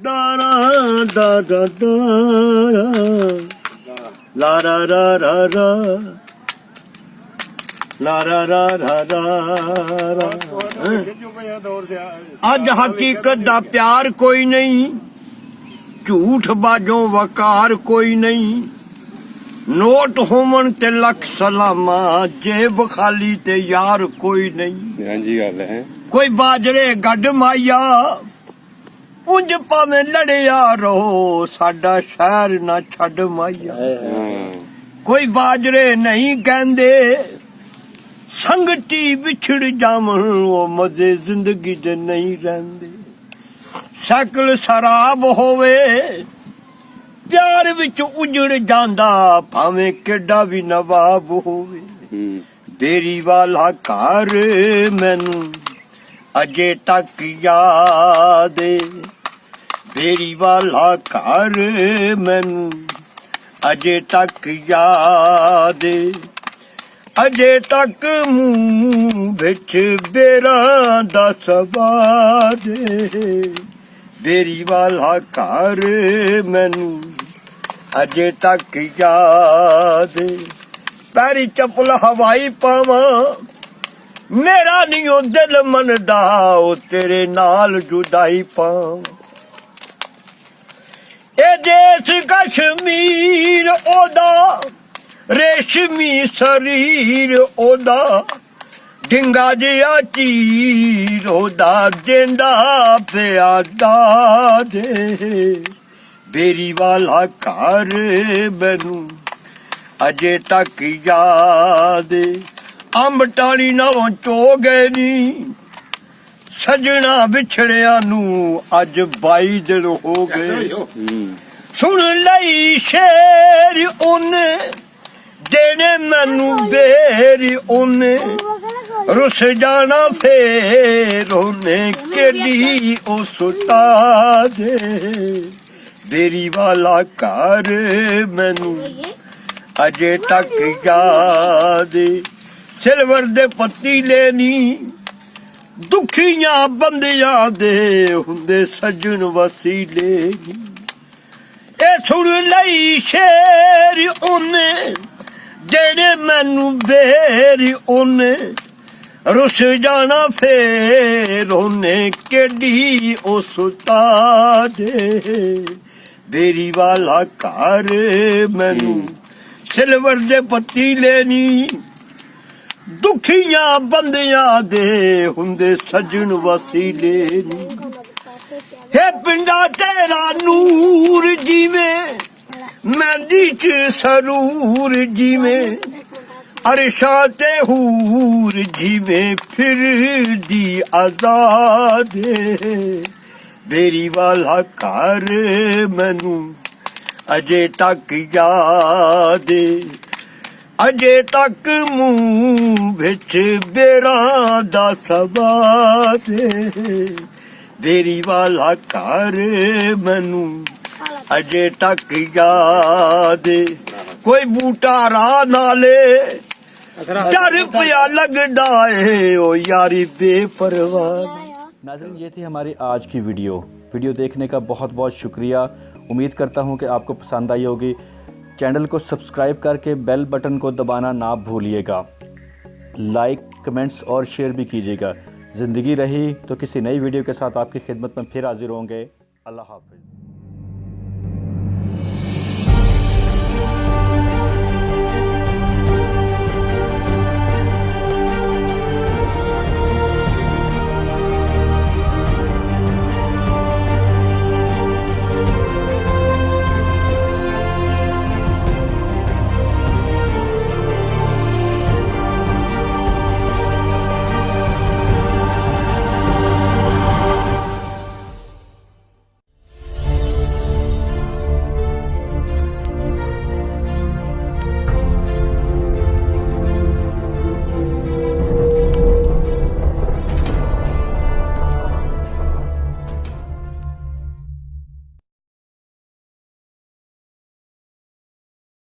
दारा दा दा दारा ला रा रा रा रा ला रा रा रा रा रा। अज हकीकत दा प्यार कोई नहीं, झूठ बाजों वकार कोई नहीं। नोट होवन ते लख सलामा, जेब खाली ते यार कोई नहीं। हाँ जी गल है। कोई बाजरे गड माया, उंज भावें लड़िया रहो, साडा शहर ना छड माया। कोई बाजरे नहीं कहंदे, संगती विछड़ जावन, वो मजे जिंदगी दे नहीं रहंदे। शकल शराब होवे, प्यार विच उजड़ जांदा, भावें केडा भी नवाब होवे। बेरी वाला घर मैनू अजे तक याद ए, बेरी वाला घर मैनू अजे तक याद ए। अजे तक मुंह विच बेरां दा सवाद ए। बेरी वाला घर मैनू अजे तक याद। पैरी चप्पल हवाई पावा, मेरा नहीं ओ दिल मनदा, ओ तेरे नाल जुदाई पावा। ए देश कश्मीर ओदा, रेशमी शरीर ओदा, डिंगा जिहा चीर ओदा, देंदा पिया दाद। बेरी वाला घर मैनू अजे तक याद। अंब टाणी नालों चो गए नी, सजना बिछड़िया नू अज 22 दिन हो गए। सुन लई शेर उन्ने, देने मैनू बेर उन्ने, रुस जाना फेर उन्ने, केडी ओ सुता दे। बेरी वाला घर मैनू अजे तक याद। सिलवर दे पतीले नी, दुखियां बंदियां दे हुंदे सजन वसीले नी। ए सुन लई शेर उन्ने, जेड़े मैनू बेर उन्ने, रुस जाना फेर उन्ने, केडी ओ सुता दे। बेरी वाला घर मैनू सिलवर दे पतीले नी, दुखियां बंदियां दे हुंदे सजन वसीले नी। हे पिंडा तेरा नूर जीवें, मेहंदी च सरूर जीवें, अरशा ते हूर जीवें, फिरदी आजाद। बेरी वाला घर मैनू अजे तक याद। अजे तक मुंह विच बेरां दा सवाद। बेरी वाला घर मैनू अजे तक याद। कोई बूटा राह नाले, डर पिया लगदा है, ओ यारी बेपरवाह। नाज़रीन, ये थी हमारी आज की वीडियो देखने का बहुत बहुत शुक्रिया। उम्मीद करता हूँ कि आपको पसंद आई होगी। चैनल को सब्सक्राइब करके बेल बटन को दबाना ना भूलिएगा। लाइक, कमेंट्स और शेयर भी कीजिएगा। ज़िंदगी रही तो किसी नई वीडियो के साथ आपकी खिदमत में फिर हाजिर होंगे। अल्लाह हाफ़िज़।